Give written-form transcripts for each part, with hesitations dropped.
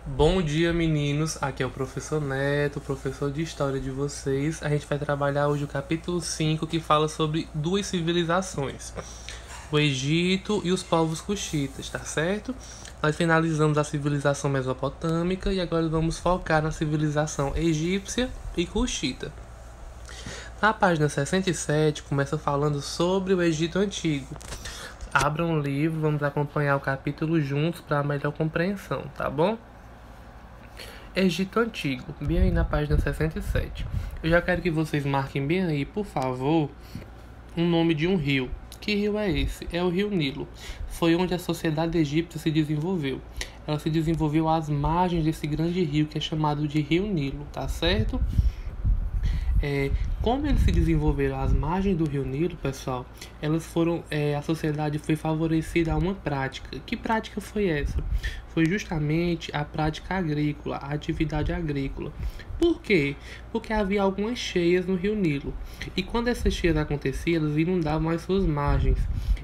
Bom dia, meninos. Aqui é o professor Neto, professor de história de vocês. A gente vai trabalhar hoje o capítulo 5, que fala sobre duas civilizações: o Egito e os povos cuxitas, tá certo? Nós finalizamos a civilização mesopotâmica e agora vamos focar na civilização egípcia e cuxita. Na página 67, começa falando sobre o Egito Antigo. Abram o livro, vamos acompanhar o capítulo juntos para melhor compreensão, tá bom? Egito Antigo, bem aí na página 67. Eu já quero que vocês marquem bem aí, por favor, o nome de um rio. Que rio é esse? É o Rio Nilo. Foi onde a sociedade egípcia se desenvolveu. Ela se desenvolveu às margens desse grande rio que é chamado de Rio Nilo, tá certo? Como eles se desenvolveram às margens do Rio Nilo, pessoal, a sociedade foi favorecida a uma prática. Que prática foi essa? Foi justamente a prática agrícola, a atividade agrícola. Por quê? Porque havia algumas cheias no Rio Nilo. E quando essas cheias aconteciam, elas inundavam as suas margens.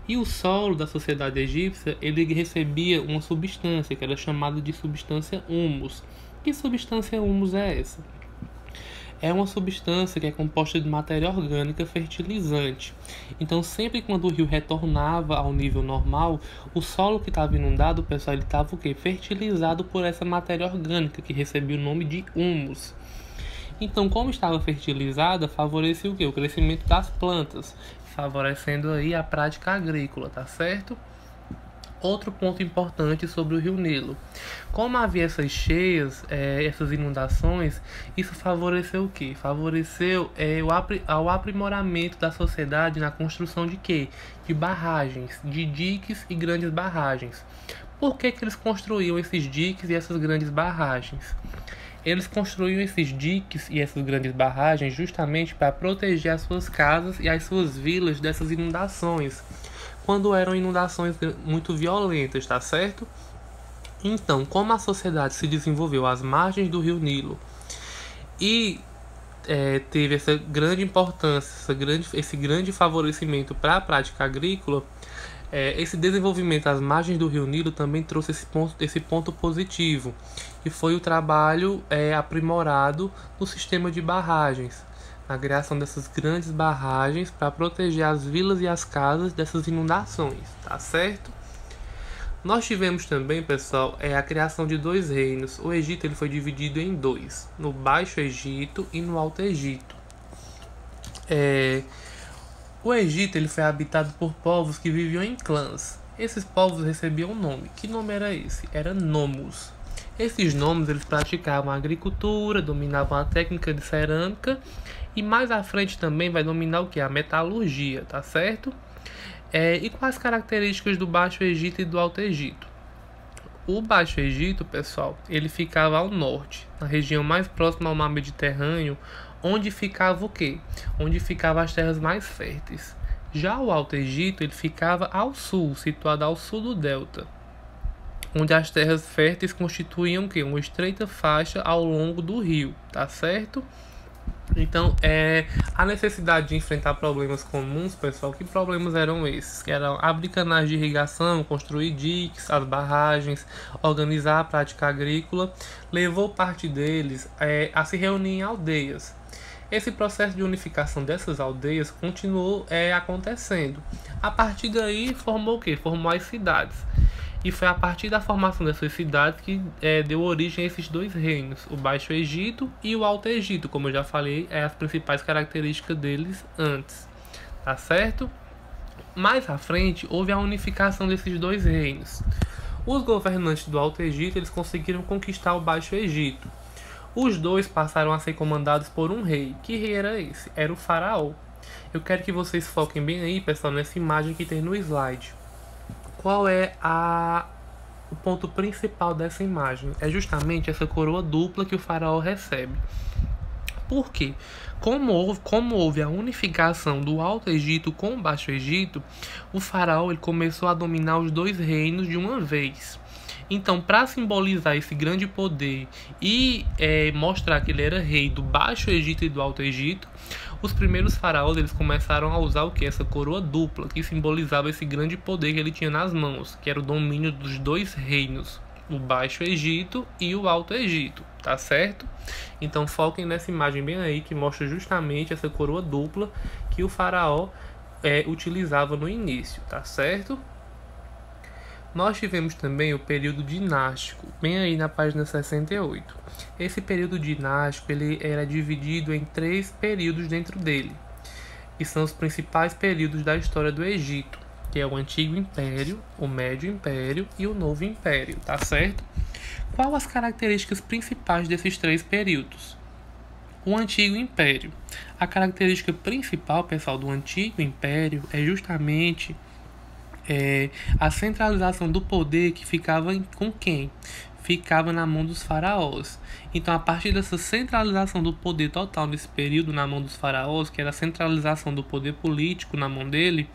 E o solo da sociedade egípcia, ele recebia uma substância, que era chamada de substância humus. Que substância humus é essa? É uma substância que é composta de matéria orgânica fertilizante. Então, sempre quando o rio retornava ao nível normal, o solo que estava inundado, pessoal, ele estava o quê? Fertilizado por essa matéria orgânica, que recebia o nome de humus. Então, como estava fertilizada, favorecia o quê? O crescimento das plantas, favorecendo aí a prática agrícola, tá certo? Outro ponto importante sobre o Rio Nilo. Como havia essas cheias, essas inundações, isso favoreceu o quê? Favoreceu o aprimoramento da sociedade na construção de quê? De barragens, de diques e grandes barragens. Por que eles construíam esses diques e essas grandes barragens? Eles construíam esses diques e essas grandes barragens justamente para proteger as suas casas e as suas vilas dessas inundações, quando eram inundações muito violentas, tá certo? Então, como a sociedade se desenvolveu às margens do Rio Nilo e teve essa grande importância, esse grande favorecimento para a prática agrícola, esse desenvolvimento às margens do Rio Nilo também trouxe esse ponto positivo, que foi o trabalho aprimorado no sistema de barragens, na criação dessas grandes barragens para proteger as vilas e as casas dessas inundações, tá certo? Nós tivemos também, pessoal, a criação de dois reinos. O Egito ele foi dividido em dois, no Baixo Egito e no Alto Egito. O Egito ele foi habitado por povos que viviam em clãs. Esses povos recebiam um nome. Que nome era esse? Era Nomus. Esses nomes eles praticavam a agricultura, dominavam a técnica de cerâmica e mais à frente também vai dominar o que? A metalurgia, tá certo? E quais características do Baixo Egito e do Alto Egito? O Baixo Egito, pessoal, ele ficava ao norte, na região mais próxima ao mar Mediterrâneo, onde ficava o quê? Onde ficavam as terras mais férteis. Já o Alto Egito, ele ficava ao sul, situado ao sul do delta, onde as terras férteis constituíam o quê? Uma estreita faixa ao longo do rio, tá certo? Então, a necessidade de enfrentar problemas comuns, pessoal, que problemas eram esses? Que eram abrir canais de irrigação, construir diques, as barragens, organizar a prática agrícola, levou parte deles a se reunir em aldeias. Esse processo de unificação dessas aldeias continuou acontecendo. A partir daí, formou o quê? Formou as cidades. E foi a partir da formação dessas cidades que deu origem a esses dois reinos, o Baixo Egito e o Alto Egito, como eu já falei, as principais características deles antes, tá certo? Mais à frente, houve a unificação desses dois reinos. Os governantes do Alto Egito, eles conseguiram conquistar o Baixo Egito. Os dois passaram a ser comandados por um rei. Que rei era esse? Era o faraó. Eu quero que vocês foquem bem aí, pessoal, nessa imagem que tem no slide. Qual é o ponto principal dessa imagem? É justamente essa coroa dupla que o faraó recebe. Por quê? Como houve a unificação do Alto Egito com o Baixo Egito, o faraó ele começou a dominar os dois reinos de uma vez. Então, para simbolizar esse grande poder e mostrar que ele era rei do Baixo Egito e do Alto Egito, os primeiros faraós eles começaram a usar o que? Essa coroa dupla, que simbolizava esse grande poder que ele tinha nas mãos, que era o domínio dos dois reinos. o Baixo Egito e o Alto Egito, tá certo? Então foquem nessa imagem bem aí que mostra justamente essa coroa dupla que o faraó utilizava no início, tá certo? Nós tivemos também o período dinástico, bem aí na página 68. Esse período dinástico ele era dividido em 3 períodos dentro dele, que são os principais períodos da história do Egito, que é o Antigo Império, o Médio Império e o Novo Império, tá certo? Quais as características principais desses 3 períodos? O Antigo Império. A característica principal, pessoal, do Antigo Império é justamente a centralização do poder que ficava com quem? Ficava na mão dos faraós. Então, a partir dessa centralização do poder total nesse período na mão dos faraós, que era a centralização do poder político na mão dele,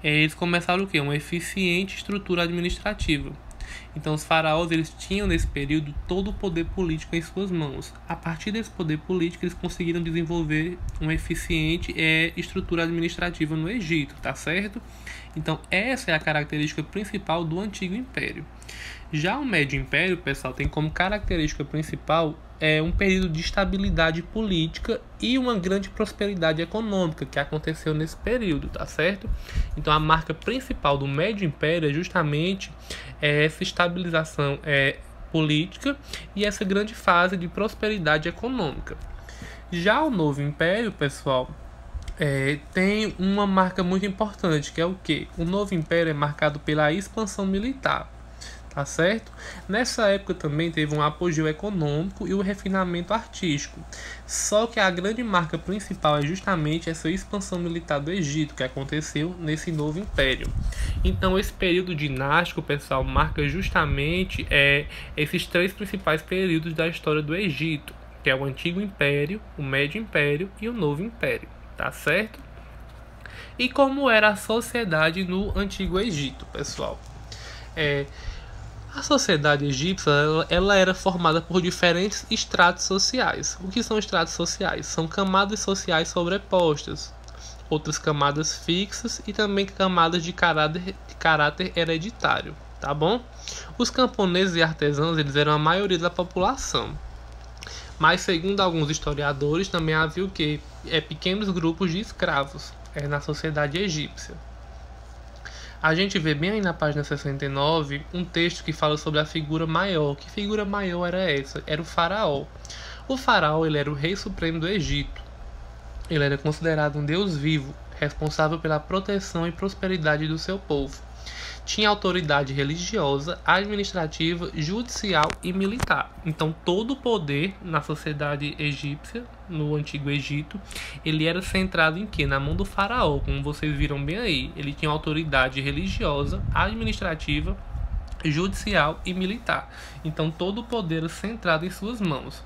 eles começaram o quê? Uma eficiente estrutura administrativa. Então, os faraós eles tinham nesse período todo o poder político em suas mãos. A partir desse poder político, eles conseguiram desenvolver uma eficiente estrutura administrativa no Egito, tá certo? Então, essa é a característica principal do Antigo Império. Já o Médio Império, pessoal, tem como característica principal um período de estabilidade política e uma grande prosperidade econômica que aconteceu nesse período, tá certo? Então, a marca principal do Médio Império é justamente essa estabilização política e essa grande fase de prosperidade econômica. Já o Novo Império, pessoal, tem uma marca muito importante, que é o quê? O Novo Império é marcado pela expansão militar, tá certo? Nessa época também teve um apogeu econômico e o refinamento artístico. Só que a grande marca principal é justamente essa expansão militar do Egito, que aconteceu nesse Novo Império. Então, esse período dinástico, pessoal, marca justamente esses 3 principais períodos da história do Egito, que é o Antigo Império, o Médio Império e o Novo Império. Tá certo? E como era a sociedade no Antigo Egito, pessoal? A sociedade egípcia ela era formada por diferentes estratos sociais. O que são estratos sociais? São camadas sociais sobrepostas, outras camadas fixas e também camadas de caráter hereditário, tá bom? Os camponeses e artesãos eles eram a maioria da população. Mas, segundo alguns historiadores, também havia o quê? Pequenos grupos de escravos na sociedade egípcia. A gente vê bem aí na página 69 um texto que fala sobre a figura maior. Que figura maior era essa? Era o faraó. O faraó ele era o rei supremo do Egito. Ele era considerado um deus vivo, responsável pela proteção e prosperidade do seu povo. Tinha autoridade religiosa, administrativa, judicial e militar. Então, todo o poder na sociedade egípcia, no Antigo Egito, ele era centrado em quê? Na mão do faraó, como vocês viram bem aí. Ele tinha autoridade religiosa, administrativa, judicial e militar. Então, todo o poder era centrado em suas mãos.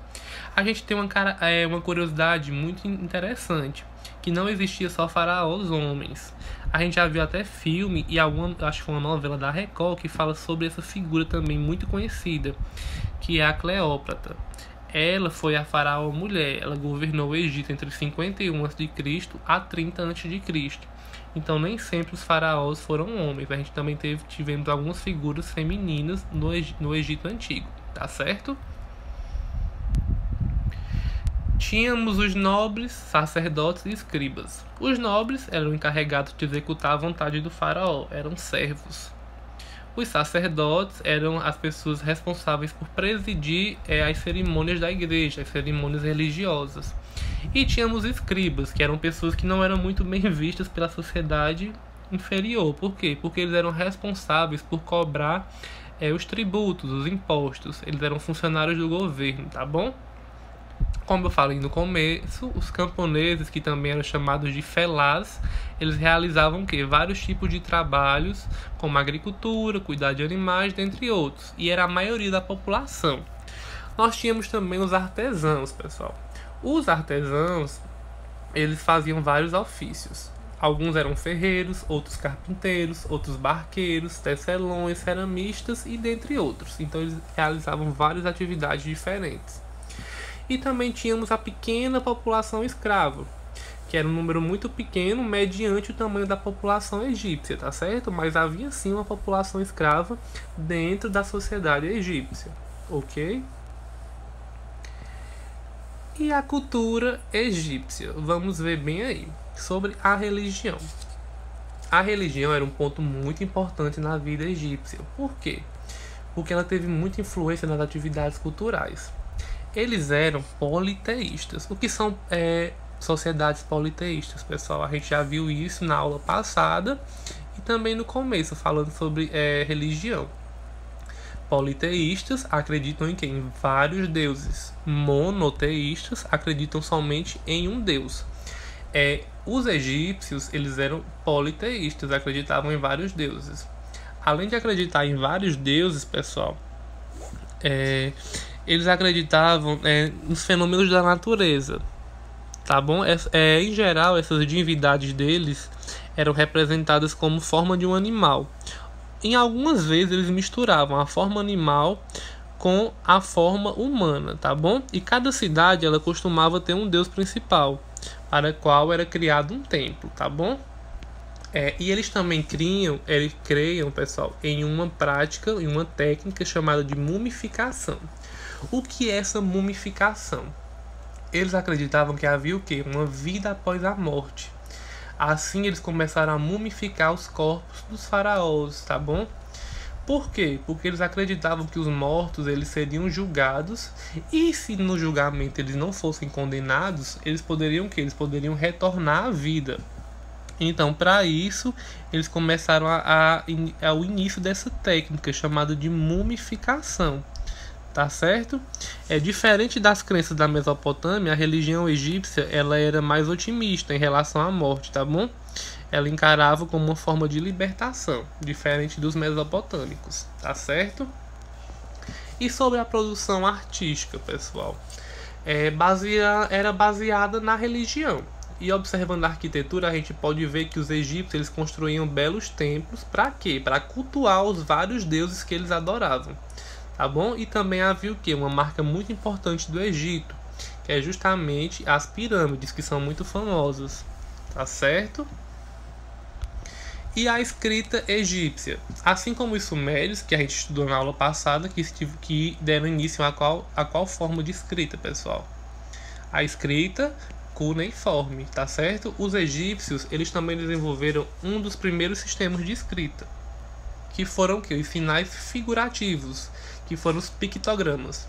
A gente tem uma curiosidade muito interessante, que não existia só faraós homens. A gente já viu até filme e acho que foi uma novela da Record que fala sobre essa figura também muito conhecida, que é a Cleópatra. Ela foi a faraó mulher, ela governou o Egito entre 51 a.C. a 30 a.C. Então nem sempre os faraós foram homens, a gente também tivemos algumas figuras femininas no Egito Antigo, tá certo? Tínhamos os nobres, sacerdotes e escribas. Os nobres eram encarregados de executar a vontade do faraó, eram servos. Os sacerdotes eram as pessoas responsáveis por presidir as cerimônias da igreja, as cerimônias religiosas. E tínhamos escribas, que eram pessoas que não eram muito bem vistas pela sociedade inferior. Por quê? Porque eles eram responsáveis por cobrar os tributos, os impostos. Eles eram funcionários do governo, tá bom? Como eu falei no começo, os camponeses, que também eram chamados de felás, eles realizavam vários tipos de trabalhos, como agricultura, cuidar de animais, dentre outros. E era a maioria da população. Nós tínhamos também os artesãos, pessoal. Os artesãos, eles faziam vários ofícios. Alguns eram ferreiros, outros carpinteiros, outros barqueiros, tecelões, ceramistas e dentre outros. Então eles realizavam várias atividades diferentes. E também tínhamos a pequena população escrava, que era um número muito pequeno mediante o tamanho da população egípcia, tá certo? Mas havia sim uma população escrava dentro da sociedade egípcia, ok? E a cultura egípcia? Vamos ver bem aí, sobre a religião. A religião era um ponto muito importante na vida egípcia. Por quê? Porque ela teve muita influência nas atividades culturais. Eles eram politeístas. O que são sociedades politeístas, pessoal? A gente já viu isso na aula passada e também no começo, falando sobre religião. Politeístas acreditam em quê? Em vários deuses. Monoteístas acreditam somente em um deus. Os egípcios, eles eram politeístas, acreditavam em vários deuses. Além de acreditar em vários deuses, pessoal, eles acreditavam nos fenômenos da natureza, tá bom? Em geral, essas divindades deles eram representadas como forma de um animal. Em algumas vezes, eles misturavam a forma animal com a forma humana, tá bom? E cada cidade, ela costumava ter um deus principal, para o qual era criado um templo, tá bom? E eles também creiam, pessoal, em uma prática, em uma técnica chamada de mumificação. O que é essa mumificação? Eles acreditavam que havia o quê? Uma vida após a morte. Assim, eles começaram a mumificar os corpos dos faraós, tá bom? Por quê? Porque eles acreditavam que os mortos eles seriam julgados e se no julgamento eles não fossem condenados, eles poderiam o quê? Eles poderiam retornar à vida. Então, para isso, eles começaram ao início dessa técnica chamada de mumificação. Tá certo? Diferente das crenças da Mesopotâmia, a religião egípcia ela era mais otimista em relação à morte, tá bom? Ela encarava como uma forma de libertação, diferente dos mesopotâmicos, tá certo? E sobre a produção artística, pessoal, era baseada na religião. E observando a arquitetura, a gente pode ver que os egípcios eles construíam belos templos. Para quê? Para cultuar os vários deuses que eles adoravam. Tá bom? E também havia o quê? Uma marca muito importante do Egito, que é justamente as pirâmides, que são muito famosas. Tá certo? E a escrita egípcia. Assim como os sumérios, que a gente estudou na aula passada, que deram início a qual forma de escrita, pessoal? A escrita cuneiforme, tá certo? Os egípcios, eles também desenvolveram um dos primeiros sistemas de escrita, que foram o quê? Os sinais figurativos, que foram os pictogramas.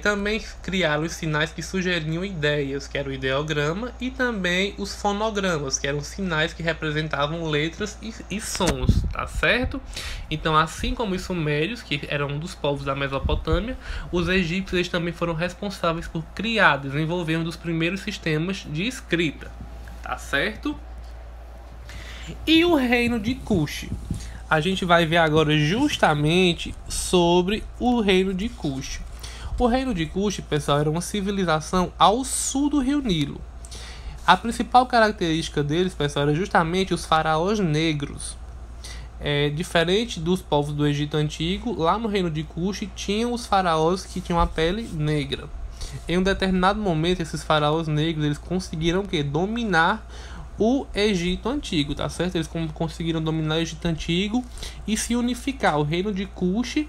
Também criaram os sinais que sugeriam ideias, que era o ideograma, e também os fonogramas, que eram sinais que representavam letras e sons, tá certo? Então, assim como os sumérios, que eram um dos povos da Mesopotâmia, os egípcios eles também foram responsáveis por criar, desenvolver um dos primeiros sistemas de escrita, tá certo? E o reino de Kush? A gente vai ver agora justamente sobre o reino de Kush. O reino de Kush, pessoal, era uma civilização ao sul do rio Nilo. A principal característica deles, pessoal, era justamente os faraós negros. Diferente dos povos do Egito Antigo, lá no reino de Kush tinham os faraós que tinham a pele negra. Em um determinado momento, esses faraós negros eles conseguiram dominar o Egito Antigo, tá certo? Eles conseguiram dominar o Egito Antigo e se unificar o reino de Kush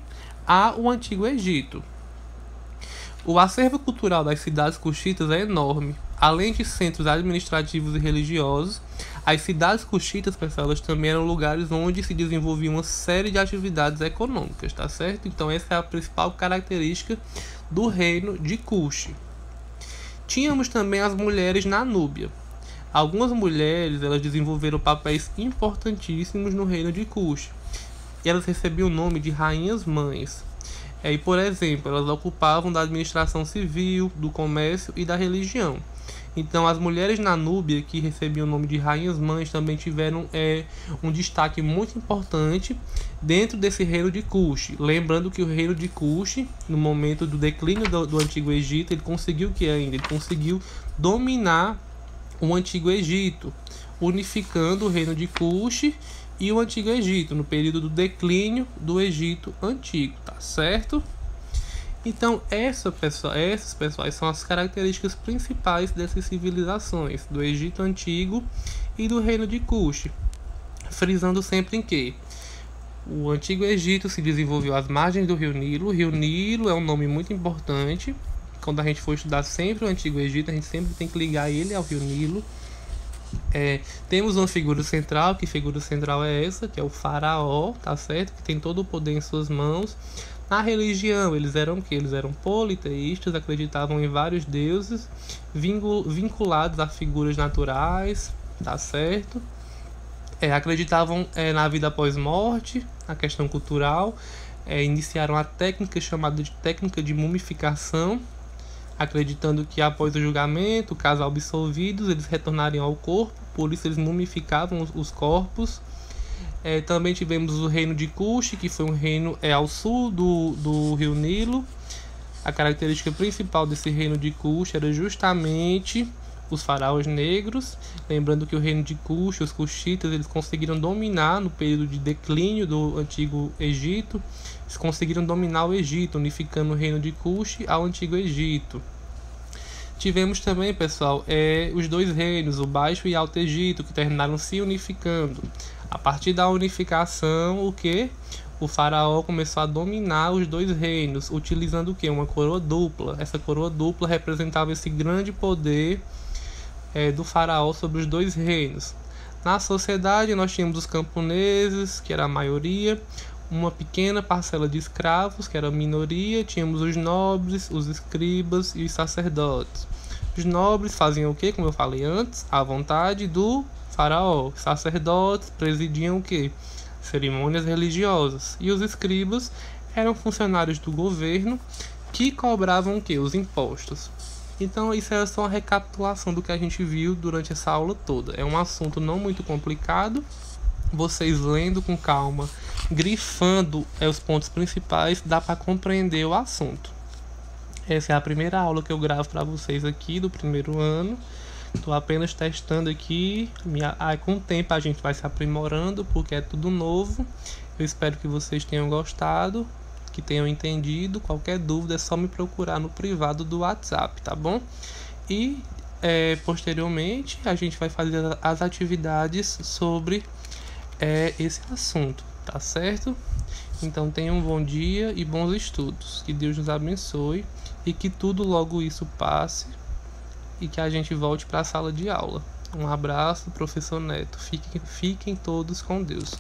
ao Antigo Egito. O acervo cultural das cidades cuxitas é enorme. Além de centros administrativos e religiosos, as cidades cuxitas, pessoal, elas também eram lugares onde se desenvolvia uma série de atividades econômicas, tá certo? Então essa é a principal característica do reino de Kush. Tínhamos também as mulheres na Núbia. Algumas mulheres elas desenvolveram papéis importantíssimos no reino de Kush. E elas recebiam o nome de rainhas-mães. E, por exemplo, elas ocupavam da administração civil, do comércio e da religião. Então, as mulheres na Núbia, que recebiam o nome de rainhas-mães, também tiveram um destaque muito importante dentro desse reino de Kush. Lembrando que o reino de Kush, no momento do declínio do Antigo Egito, ele conseguiu Ele conseguiu dominar o Antigo Egito, unificando o reino de Kush e o Antigo Egito, no período do declínio do Egito Antigo, tá certo? Então, esses pessoais são as características principais dessas civilizações, do Egito Antigo e do Reino de Kush, frisando sempre em que o Antigo Egito se desenvolveu às margens do Rio Nilo. O Rio Nilo é um nome muito importante. Quando a gente for estudar sempre o Antigo Egito, a gente sempre tem que ligar ele ao Rio Nilo. Temos uma figura central, que figura central é essa, que é o faraó, tá certo? Que tem todo o poder em suas mãos. Na religião, eles eram o quê? Eles eram politeístas, acreditavam em vários deuses, vinculados a figuras naturais, tá certo? Acreditavam na vida após morte, a questão cultural, iniciaram a técnica chamada de técnica de mumificação, acreditando que após o julgamento, caso absolvidos, eles retornariam ao corpo, por isso eles mumificavam os corpos. Também tivemos o reino de Kush, que foi um reino ao sul do rio Nilo. A característica principal desse reino de Kush era justamente os faraós negros. Lembrando que o reino de Kush, os Kushitas, eles conseguiram dominar no período de declínio do Antigo Egito. Eles conseguiram dominar o Egito, unificando o reino de Kush ao Antigo Egito. Tivemos também, pessoal, os dois reinos, o Baixo e Alto Egito, que terminaram se unificando. A partir da unificação, o faraó começou a dominar os dois reinos, utilizando uma coroa dupla. Essa coroa dupla representava esse grande poder do faraó sobre os dois reinos. Na sociedade, nós tínhamos os camponeses, que era a maioria, uma pequena parcela de escravos, que era a minoria, tínhamos os nobres, os escribas e os sacerdotes. Os nobres faziam como eu falei antes, à vontade do faraó. Os sacerdotes presidiam cerimônias religiosas. E os escribas eram funcionários do governo que cobravam os impostos. Então isso é só uma recapitulação do que a gente viu durante essa aula toda. É um assunto não muito complicado. Vocês lendo com calma, grifando os pontos principais, dá para compreender o assunto. Essa é a primeira aula que eu gravo para vocês aqui do primeiro ano. Estou apenas testando aqui. Com o tempo a gente vai se aprimorando, porque é tudo novo. Eu espero que vocês tenham gostado, que tenham entendido. Qualquer dúvida é só me procurar no privado do WhatsApp, tá bom? E posteriormente a gente vai fazer as atividades sobre esse assunto, tá certo? Então tenham um bom dia e bons estudos. Que Deus nos abençoe e que tudo logo isso passe e que a gente volte para a sala de aula. Um abraço, professor Neto. Fiquem todos com Deus.